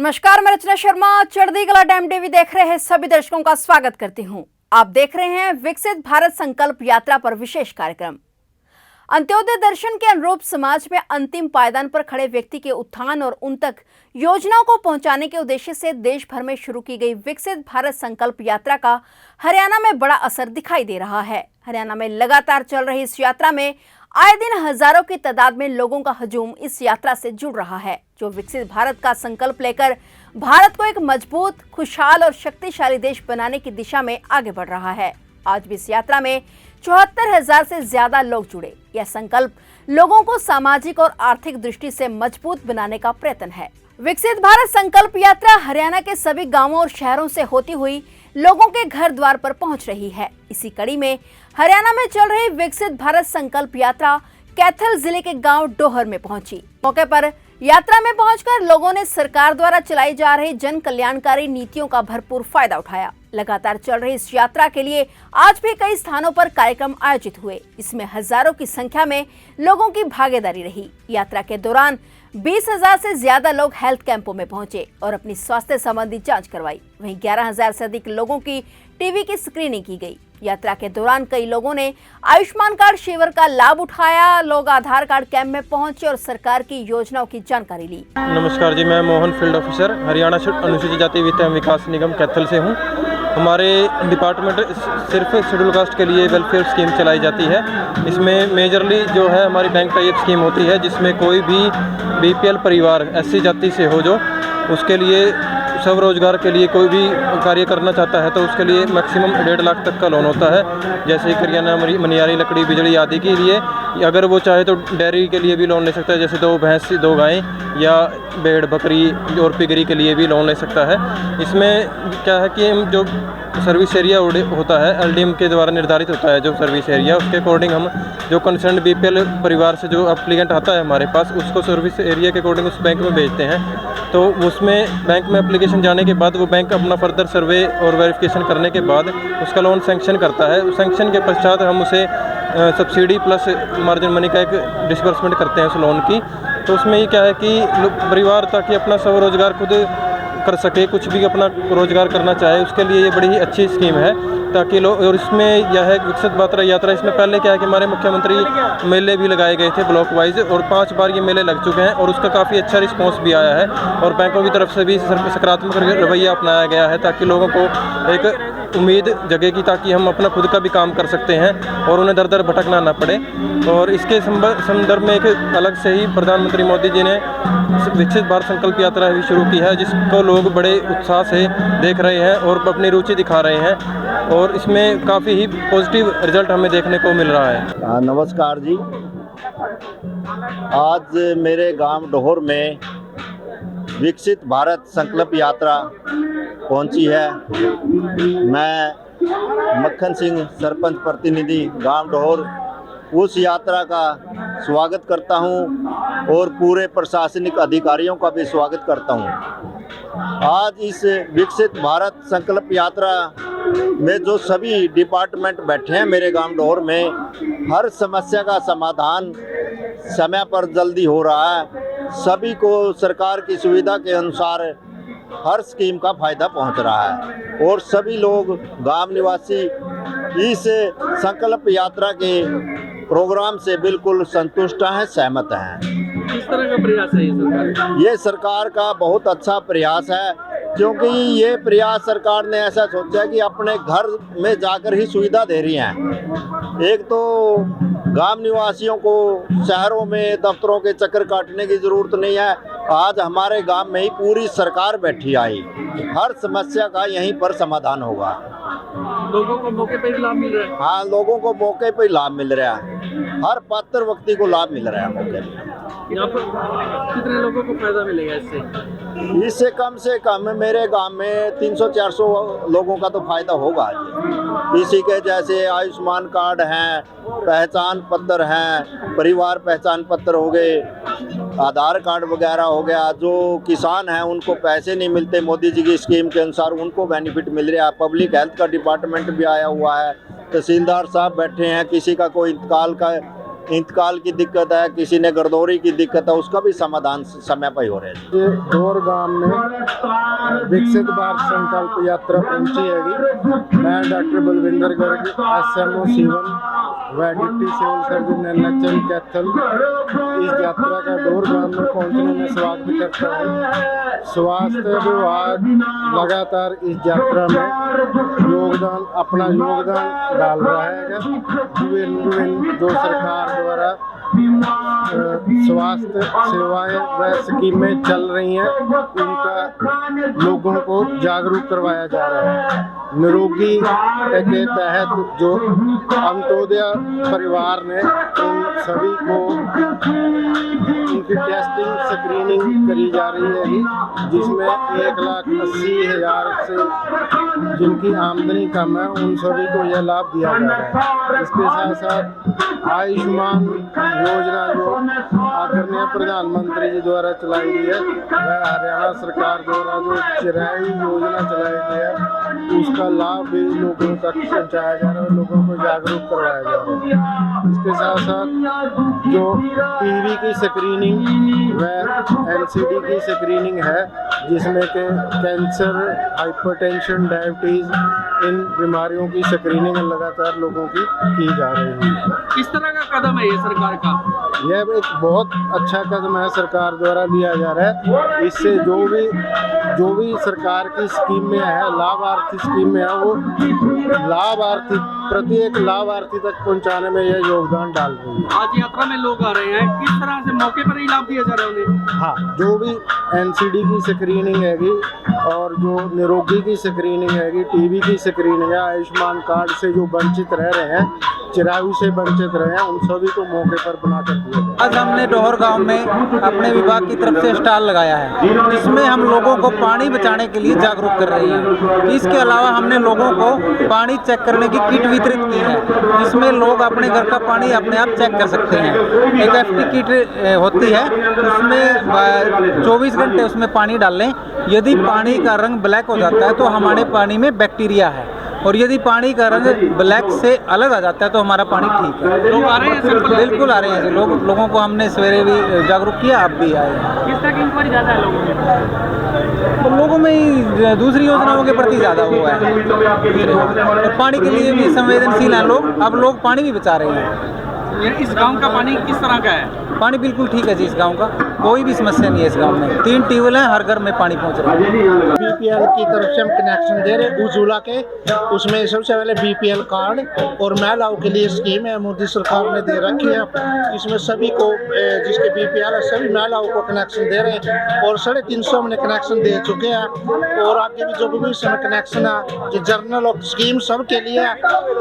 नमस्कार, मैं रचना शर्मा चढ़ती कला टाइम टीवी देख रहे हैं सभी दर्शकों का स्वागत करती हूं। आप देख रहे हैं विकसित भारत संकल्प यात्रा पर विशेष कार्यक्रम। अंत्योदय दर्शन के अनुरूप समाज में अंतिम पायदान पर खड़े व्यक्ति के उत्थान और उन तक योजनाओं को पहुंचाने के उद्देश्य से देश भर में शुरू की गई विकसित भारत संकल्प यात्रा का हरियाणा में बड़ा असर दिखाई दे रहा है। हरियाणा में लगातार चल रही इस यात्रा में आए दिन हजारों की तादाद में लोगों का हजूम इस यात्रा से जुड़ रहा है, जो विकसित भारत का संकल्प लेकर भारत को एक मजबूत, खुशहाल और शक्तिशाली देश बनाने की दिशा में आगे बढ़ रहा है। आज भी इस यात्रा में 74,000 से ज्यादा लोग जुड़े। यह संकल्प लोगों को सामाजिक और आर्थिक दृष्टि से मजबूत बनाने का प्रयत्न है। विकसित भारत संकल्प यात्रा हरियाणा के सभी गांवों और शहरों से होती हुई लोगों के घर द्वार पर पहुंच रही है। इसी कड़ी में हरियाणा में चल रही विकसित भारत संकल्प यात्रा कैथल जिले के गांव डोहर में पहुंची। मौके पर यात्रा में पहुंचकर लोगों ने सरकार द्वारा चलाई जा रही जन कल्याणकारी नीतियों का भरपूर फायदा उठाया। लगातार चल रही इस यात्रा के लिए आज भी कई स्थानों पर कार्यक्रम आयोजित हुए। इसमें हजारों की संख्या में लोगों की भागीदारी रही। यात्रा के दौरान 20,000 से ज्यादा लोग हेल्थ कैंपों में पहुंचे और अपनी स्वास्थ्य संबंधी जांच करवाई। वहीं 11,000 से अधिक लोगों की टीवी की स्क्रीनिंग की गई। यात्रा के दौरान कई लोगों ने आयुष्मान कार्ड शिविर का लाभ उठाया। लोग आधार कार्ड कैंप में पहुंचे और सरकार की योजनाओं की जानकारी ली। नमस्कार जी, मैं मोहन, फील्ड ऑफिसर, हरियाणा अनुसूचित जाति वित्त एवं विकास निगम कैथल से हूँ। हमारे डिपार्टमेंट सिर्फ शेड्यूल कास्ट के लिए वेलफेयर स्कीम चलाई जाती है। इसमें मेजरली जो है हमारी बैंक टाइप स्कीम होती है, जिसमें कोई भी बीपीएल परिवार एससी जाति से हो जो उसके लिए स्वरोजगार के लिए कोई भी कार्य करना चाहता है तो उसके लिए मैक्सिमम 1.5 लाख तक का लोन होता है। जैसे करियाना, मनियारी, लकड़ी, बिजली आदि के लिए। अगर वो चाहे तो डेयरी के लिए भी लोन ले सकता है, जैसे 2 भैंस 2 गायें या भेड़ बकरी और पिगरी के लिए भी लोन ले सकता है। इसमें क्या है कि हम जो सर्विस एरिया होता है एलडीएम के द्वारा निर्धारित होता है, जो सर्विस एरिया उसके अकॉर्डिंग हम जो कंसर्न बीपीएल परिवार से जो एप्लीकेंट आता है हमारे पास, उसको सर्विस एरिया के अकॉर्डिंग उस बैंक में भेजते हैं। तो उसमें बैंक में एप्लीकेशन जाने के बाद वो बैंक अपना फर्दर सर्वे और वेरिफिकेशन करने के बाद उसका लोन सैंक्शन करता है। सैंक्शन के पश्चात हम उसे सब्सिडी प्लस मार्जिन मनी का एक डिस्बर्समेंट करते हैं उस लोन की। तो उसमें ये क्या है कि परिवार ताकि अपना स्वरोजगार खुद कर सके, कुछ भी अपना रोजगार करना चाहे उसके लिए ये बड़ी ही अच्छी स्कीम है ताकि लोग। और इसमें यह है विकसित भारत यात्रा, इसमें पहले क्या है कि हमारे मुख्यमंत्री मेले भी लगाए गए थे ब्लॉक वाइज, और 5 बार ये मेले लग चुके हैं और उसका काफ़ी अच्छा रिस्पांस भी आया है। और बैंकों की तरफ से भी सकारात्मक रवैया अपनाया गया है ताकि लोगों को एक उम्मीद जगेगी ताकि हम अपना खुद का भी काम कर सकते हैं और उन्हें दर दर भटकना ना पड़े। और इसके संदर्भ में एक अलग से ही प्रधानमंत्री मोदी जी ने विकसित भारत संकल्प यात्रा भी शुरू की है, जिसको लोग बड़े उत्साह से देख रहे हैं और अपनी रुचि दिखा रहे हैं और इसमें काफ़ी ही पॉजिटिव रिजल्ट हमें देखने को मिल रहा है। नमस्कार जी, आज मेरे गांव डोहर में विकसित भारत संकल्प यात्रा पहुंची है। मैं मक्खन सिंह, सरपंच प्रतिनिधि गांव डोहर, उस यात्रा का स्वागत करता हूं और पूरे प्रशासनिक अधिकारियों का भी स्वागत करता हूं। आज इस विकसित भारत संकल्प यात्रा में जो सभी डिपार्टमेंट बैठे हैं मेरे गांव डोहर में, हर समस्या का समाधान समय पर जल्दी हो रहा है। सभी को सरकार की सुविधा के अनुसार हर स्कीम का फायदा पहुंच रहा है और सभी लोग गांव निवासी इस संकल्प यात्रा के प्रोग्राम से बिल्कुल संतुष्ट हैं, सहमत हैं। किस तरह का प्रयास है ये सरकार? ये सरकार का बहुत अच्छा प्रयास है, क्योंकि ये प्रयास सरकार ने ऐसा सोचा है कि अपने घर में जाकर ही सुविधा दे रही हैं। एक तो गांव निवासियों को शहरों में दफ्तरों के चक्कर काटने की ज़रूरत नहीं है। आज हमारे गांव में ही पूरी सरकार बैठी आई, हर समस्या का यहीं पर समाधान होगा। लोगों को मौके पर लाभ मिल रहा है? हाँ, लोगों को मौके पर लाभ मिल रहा है, हर पात्र व्यक्ति को लाभ मिल रहा है मौके पर। यहाँ पर कितने लोगों को फायदा मिलेगा इससे? इससे कम से कम मेरे गांव में 300-400 लोगों का तो फायदा होगा। इसी के जैसे आयुष्मान कार्ड हैं, पहचान पत्र हैं, परिवार पहचान पत्र हो गए, आधार कार्ड वगैरह हो गया। जो किसान हैं उनको पैसे नहीं मिलते, मोदी जी की स्कीम के अनुसार उनको बेनिफिट मिल रहा है। पब्लिक हेल्थ का डिपार्टमेंट भी आया हुआ है, तहसीलदार साहब बैठे हैं, किसी का कोई इंतकाल का इंतकाल की दिक्कत है, किसी ने गर्दौरी की दिक्कत है, उसका भी समाधान समय पर ही हो रहा है। ये डोर गांव में विकसित भारत संकल्प यात्रा पहुंची हैगी। मैं डॉक्टर बलविंदर गर्ग SMO सीवन व deputy civil surgeon NHM Kaithal इस यात्रा का डोर गांव में पहुंचने में स्वागत करता हूं। स्वास्थ्य विभाग लगातार इस यात्रा में अपना योगदान डाल रहा है। विभिन्न जो सरकार द्वारा स्वास्थ्य सेवाएं व स्कीमें चल रही हैं, उनका लोगों को जागरूक करवाया जा रहा है। निरोगी के तहत जो अंत्योदय परिवार ने उन सभी को उनकी टेस्टिंग स्क्रीनिंग करी जा रही है, जिसमें 1,80,000 से जिनकी आमदनी कम है उन सभी को यह लाभ दिया जा रहा है। इसके साथ साथ आयुष्मान योजना जो आदरणीय प्रधानमंत्री जी द्वारा चलाई गई है, वह हरियाणा सरकार द्वारा जो चिराई योजना चलाई गई है, उसका लाभ भी लोगों तक पहुँचाया जा रहा है, लोगों को जागरूक करवाया जा रहा है। इसके साथ साथ जो टीबी की स्क्रीनिंग व NCD की स्क्रीनिंग है, जिसमें कि कैंसर, हाइपरटेंशन, डायबिटीज़, इन बीमारियों की स्क्रीनिंग लगातार लोगों की जा रही है। किस तरह का कदम है ये सरकार का? यह एक बहुत अच्छा कदम है, सरकार द्वारा लिया जा रहा है। इससे जो भी सरकार की स्कीम में है, लाभार्थी स्कीम में है, वो लाभार्थी प्रत्येक लाभार्थी तक पहुंचाने में यह योगदान डाल रही है। आज यात्रा में लोग आ रहे हैं, किस तरह से मौके पर ही लाभ दिया जा रहा है उन्हें? हाँ, जो भी NCD की स्क्रीनिंग हैगी और जो निरोगी की स्क्रीनिंग हैगी, टीबी की स्क्रीनिंग है, आयुष्मान कार्ड से जो वंचित रह रहे हैं, चिरायु से वंचित रहे हैं, उन सभी को मौके पर बना कर दिया गया। आज हमने डोहर गांव में अपने विभाग की तरफ से स्टॉल लगाया है, जिसमें हम लोगों को पानी बचाने के लिए जागरूक कर रही है। इसके अलावा हमने लोगों को पानी चेक करने की किट वितरित की है, जिसमें लोग अपने घर का पानी अपने आप चेक कर सकते हैं। एक FT किट होती है, उसमें 24 घंटे उसमें पानी डाल लें। यदि पानी का रंग ब्लैक हो जाता है तो हमारे पानी में बैक्टीरिया है, और यदि पानी का रंग ब्लैक से अलग आ जाता है तो हमारा पानी ठीक है। लोग आ रहे हैं सैंपल? बिल्कुल आ रहे हैं। लोगों को हमने सवेरे भी जागरूक किया, अब भी आए। किस तरह की इंक्वायरी ज़्यादा है लोगों में? तो लोगों में ही दूसरी योजनाओं के प्रति ज़्यादा हुआ है, और पानी के लिए भी संवेदनशील हैं लोग। अब लोग पानी भी बचा रहे हैं। इस गांव का पानी किस तरह का है? पानी बिल्कुल ठीक है जी, इस गांव का कोई भी समस्या नहीं है। इस गांव में 3 ट्यूबवेल हैं, हर घर में पानी पहुंच रहा है। BPL की तरफ से हम कनेक्शन दे रहे हैं उज्ज्वला के, उसमें सबसे पहले BPL कार्ड और महिलाओं के लिए स्कीम है, मोदी सरकार ने दे रखी है। इसमें सभी को जिसके BPL है, सभी महिलाओं को कनेक्शन दे रहे हैं, और 350 हमने कनेक्शन दे चुके हैं, और आगे भी जो भविष्य में कनेक्शन है, जो जर्नल और स्कीम सबके लिए है,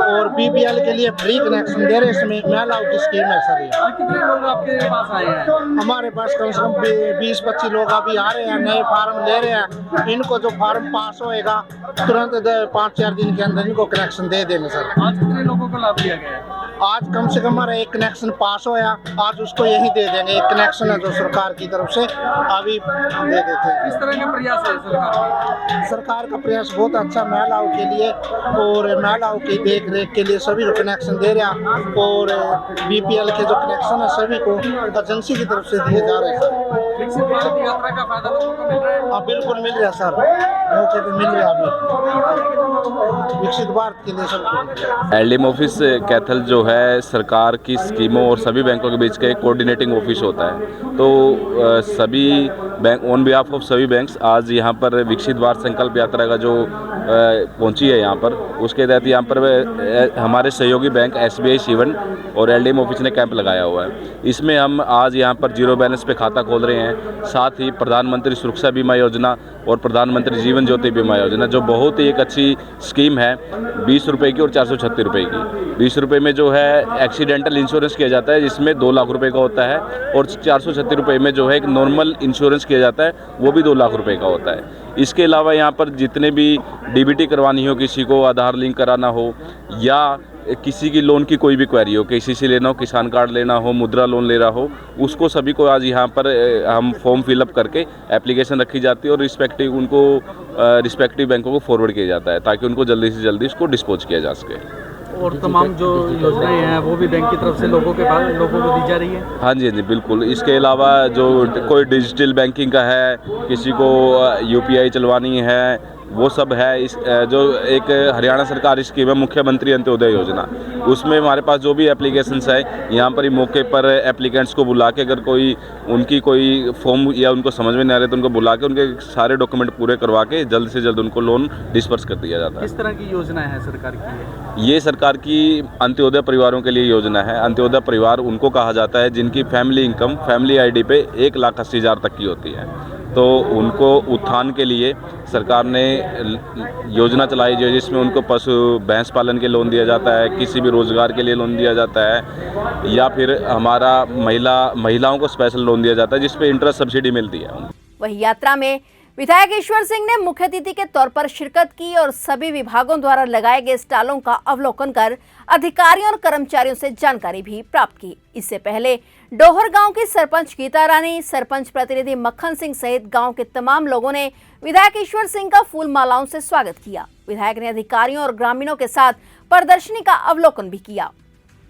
और BPL के लिए फ्री कनेक्शन दे रहे हैं। इसमें महिलाओं की स्कीम है सर। कितने लोग आपके पास आए हैं? हमारे पास कम से कम 20-25 लोग अभी आ रहे हैं, नए फार्म ले रहे हैं। इनको जो फार्म पास होएगा तुरंत 5-4 दिन के अंदर इनको कनेक्शन दे देंगे सर। आज कितने लोगों को लाभ दिया गया है? आज कम से कम हमारा एक कनेक्शन पास होया, आज उसको यही दे देंगे। एक कनेक्शन है जो सरकार की तरफ से अभी दे देते हैं। किस तरह का प्रयास है सरकार का प्रयास बहुत अच्छा महिलाओं के लिए, और महिलाओं की देख रेख के लिए सभी को कनेक्शन दे रहा, और BPL के जो कनेक्शन है सभी को एजेंसी की तरफ से दिए जा रहे हैं। विकसित भारत यात्रा का फायदा लोगों को मिल रहा है? हाँ, बिल्कुल मिल रहा है सर, मौके पे मिल रहा है अभी। विकसित भारत के लिए सबको LDM ऑफिस कैथल जो है सरकार की स्कीमों और सभी बैंकों के बीच का एक कोऑर्डिनेटिंग ऑफिस होता है। तो सभी बैंक ऑन बिहाफ ऑफ सभी बैंक्स आज यहाँ पर विकसित भारत संकल्प यात्रा का जो पहुँची है यहाँ पर, उसके तहत यहाँ पर हमारे सहयोगी बैंक SBI सीवन और LDM ऑफिस ने कैंप लगाया हुआ है। इसमें हम आज यहाँ पर 0 बैलेंस पे खाता खोल रहे हैं। साथ ही प्रधानमंत्री सुरक्षा बीमा योजना और प्रधानमंत्री जीवन ज्योति बीमा योजना, जो बहुत ही एक अच्छी स्कीम है, 20 रुपये की और 436 रुपये की। 20 रुपये में जो है एक्सीडेंटल इंश्योरेंस किया जाता है, जिसमें 2 लाख रुपए का होता है, और 436 रुपये में जो है एक नॉर्मल इंश्योरेंस किया जाता है, वो भी 2 लाख रुपए का होता है। इसके अलावा यहाँ पर जितने भी DBT करवानी हो, किसी को आधार लिंक कराना हो, या किसी की लोन की कोई भी क्वेरी हो, KCC लेना हो, किसान कार्ड लेना हो, मुद्रा लोन लेना हो, उसको सभी को आज यहाँ पर हम फॉर्म फिलअप करके एप्लीकेशन रखी जाती है, और रिस्पेक्टिव बैंकों को फॉरवर्ड किया जाता है, ताकि उनको जल्दी से जल्दी उसको डिस्पोज किया जा सके। और तमाम जो योजनाएं हैं वो भी बैंक की तरफ से लोगों के पास लोगों को दी जा रही है। हाँ जी, हाँ जी, बिल्कुल। इसके अलावा जो कोई डिजिटल बैंकिंग का है, किसी को यूपीआई चलवानी है, वो सब है। इस जो एक हरियाणा सरकार स्कीम है मुख्यमंत्री अंत्योदय योजना, उसमें हमारे पास जो भी एप्लीकेशंस है यहाँ पर ही मौके पर एप्लीकेंट्स को बुला के, अगर कोई उनकी कोई फॉर्म या उनको समझ में नहीं आ रहे तो उनको बुला के उनके सारे डॉक्यूमेंट पूरे करवा के जल्द से जल्द उनको लोन डिस्पर्स कर दिया जाता है। किस तरह की योजना है सरकार की? ये सरकार की अंत्योदय परिवारों के लिए योजना है। अंत्योदय परिवार उनको कहा जाता है जिनकी फैमिली इनकम फैमिली आईडी पे 1,80,000 तक की होती है। तो उनको उत्थान के लिए सरकार ने योजना चलाई जो जिसमें उनको पशु भैंस पालन के लोन दिया जाता है, किसी भी रोज़गार के लिए लोन दिया जाता है, या फिर हमारा महिलाओं को स्पेशल लोन दिया जाता है जिस पे इंटरेस्ट सब्सिडी मिलती है। वही यात्रा में विधायक ईश्वर सिंह ने मुख्य अतिथि के तौर पर शिरकत की और सभी विभागों द्वारा लगाए गए स्टॉलों का अवलोकन कर अधिकारियों और कर्मचारियों से जानकारी भी प्राप्त की। इससे पहले डोहर गांव की सरपंच गीता रानी, सरपंच प्रतिनिधि मक्खन सिंह सहित गांव के तमाम लोगों ने विधायक ईश्वर सिंह का फूल मालाओं से स्वागत किया। विधायक ने अधिकारियों और ग्रामीणों के साथ प्रदर्शनी का अवलोकन भी किया।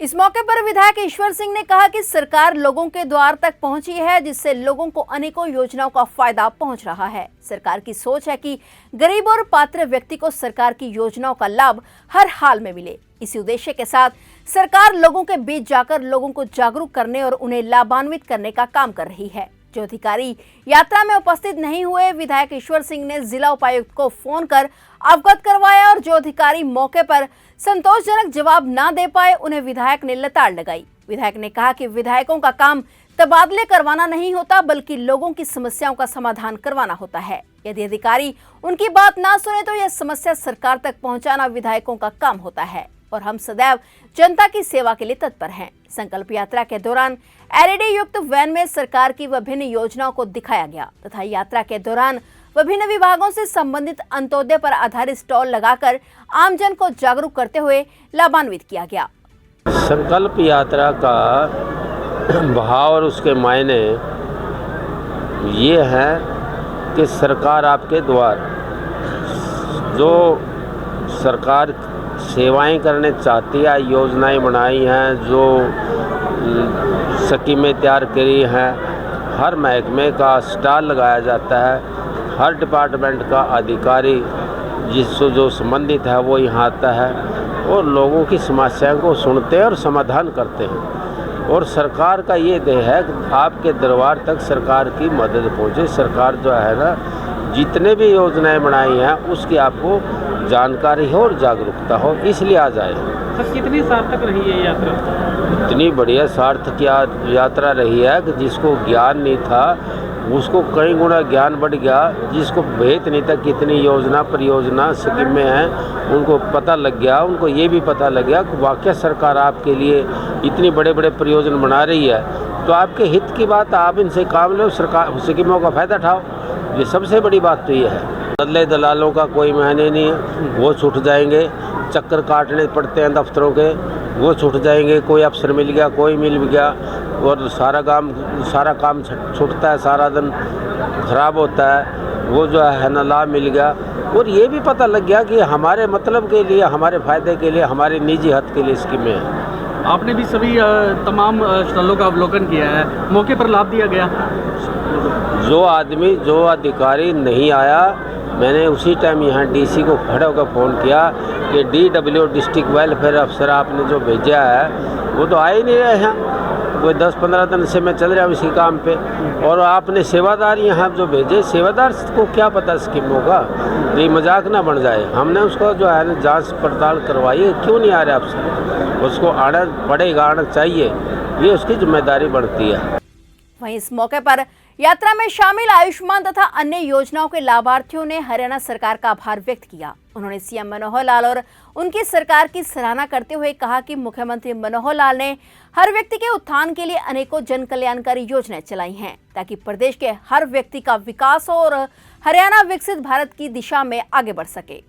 इस मौके पर विधायक ईश्वर सिंह ने कहा कि सरकार लोगों के द्वार तक पहुंची है, जिससे लोगों को अनेकों योजनाओं का फायदा पहुंच रहा है। सरकार की सोच है कि गरीब और पात्र व्यक्ति को सरकार की योजनाओं का लाभ हर हाल में मिले। इसी उद्देश्य के साथ सरकार लोगों के बीच जाकर लोगों को जागरूक करने और उन्हें लाभान्वित करने का काम कर रही है। जो अधिकारी यात्रा में उपस्थित नहीं हुए, विधायक ईश्वर सिंह ने जिला उपायुक्त को फोन कर अवगत करवाया और जो अधिकारी मौके पर संतोषजनक जवाब ना दे पाए उन्हें विधायक ने लताड़ लगाई। विधायक ने कहा कि विधायकों का काम तबादले करवाना नहीं होता बल्कि लोगों की समस्याओं का समाधान करवाना होता है। यदि अधिकारी उनकी बात ना सुने तो यह समस्या सरकार तक पहुंचाना विधायकों का काम होता है और हम सदैव जनता की सेवा के लिए तत्पर हैं। संकल्प यात्रा के दौरान एलईडी युक्त वैन में सरकार की विभिन्न योजनाओं को दिखाया गया तथा यात्रा के दौरान विभिन्न विभागों से संबंधित अंत्योदय पर आधारित स्टॉल लगाकर आमजन को जागरूक करते हुए लाभान्वित किया गया। संकल्प यात्रा का भाव और उसके मायने ये है कि सरकार आपके द्वार, जो सरकार सेवाएं करने चाहती है, योजनाएं बनाई हैं, जो स्कीमें तैयार करी हैं, हर महकमे का स्टॉल लगाया जाता है। हर डिपार्टमेंट का अधिकारी जिससे जो संबंधित है वो यहाँ आता है और लोगों की समस्याओं को सुनते हैं और समाधान करते हैं। और सरकार का ये ध्येय है कि आपके दरबार तक सरकार की मदद पहुँचे। सरकार जो है ना, जितने भी योजनाएं बनाई हैं उसकी आपको जानकारी हो और जागरूकता हो, इसलिए आ जाए। सर, कितनी सार्थक रही है यात्रा? इतनी बढ़िया सार्थक यात्रा रही है कि जिसको ज्ञान नहीं था उसको कई गुना ज्ञान बढ़ गया। जिसको भेद नहीं था कितनी योजना परियोजना स्कीमें हैं उनको पता लग गया। उनको ये भी पता लग गया कि वाकई सरकार आपके लिए इतनी बड़े बड़े परियोजना बना रही है, तो आपके हित की बात आप इनसे काम लो, सरकार स्कीमों का फ़ायदा उठाओ। ये सबसे बड़ी बात तो ये है। बदले दलालों का कोई मायने नहीं है, वो छूट जाएंगे। चक्कर काटने पड़ते हैं दफ्तरों के, वो छूट जाएंगे। कोई अफसर मिल गया, कोई मिल गया और सारा काम छूटता है, सारा दिन ख़राब होता है। वो जो है ना लाभ मिल गया और ये भी पता लग गया कि हमारे मतलब के लिए, हमारे फ़ायदे के लिए, हमारे निजी हित के लिए स्कीमें हैं। आपने भी सभी तमाम स्थलों का अवलोकन किया है, मौके पर लाभ दिया गया? जो अधिकारी नहीं आया, मैंने उसी टाइम यहाँ डीसी को खड़े होकर फ़ोन किया कि DWO डिस्ट्रिक्ट वेलफेयर अफसर आपने जो भेजा है वो तो आ ही नहीं रहे हैं। कोई 10-15 दिन से मैं चल रहा हूँ इसी काम पे, और आपने सेवादार यहाँ जो भेजे, सेवादार को क्या पता स्कीमों का, ये मजाक ना बन जाए। हमने उसको जो है ना जांच पड़ताल करवाई, क्यों नहीं आ रहा अफसर, उसको आना पड़ेगा, आना चाहिए, ये उसकी जिम्मेदारी बढ़ती है। वहीं इस मौके पर यात्रा में शामिल आयुष्मान तथा अन्य योजनाओं के लाभार्थियों ने हरियाणा सरकार का आभार व्यक्त किया। उन्होंने सीएम मनोहर लाल और उनकी सरकार की सराहना करते हुए कहा कि मुख्यमंत्री मनोहर लाल ने हर व्यक्ति के उत्थान के लिए अनेकों जन कल्याणकारी योजनाएं चलाई हैं ताकि प्रदेश के हर व्यक्ति का विकास हो और हरियाणा विकसित भारत की दिशा में आगे बढ़ सके।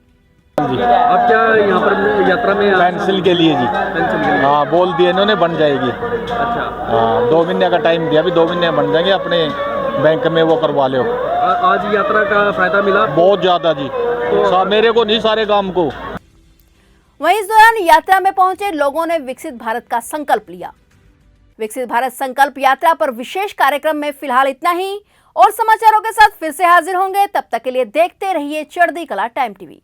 आप क्या यहाँ पर यात्रा में पेंसिल के लिए जी? पेंसिल के लिए? हाँ, बोल दिए इन्होंने, बन जाएगी। अच्छा, हाँ, 2 महीने का टाइम दिया, अभी 2 महीने बन जाएंगे। अपने बैंक में वो करवा लो। आज यात्रा का फायदा मिला? बहुत ज़्यादा जी, तो मेरे को नहीं, सारे गांव को। वहीं इस दौरान यात्रा में पहुंचे लोगों ने विकसित भारत का संकल्प लिया। विकसित भारत संकल्प यात्रा पर विशेष कार्यक्रम में फिलहाल इतना ही। और समाचारों के साथ फिर से हाजिर होंगे, तब तक के लिए देखते रहिए चढ़ती कला टाइम टीवी।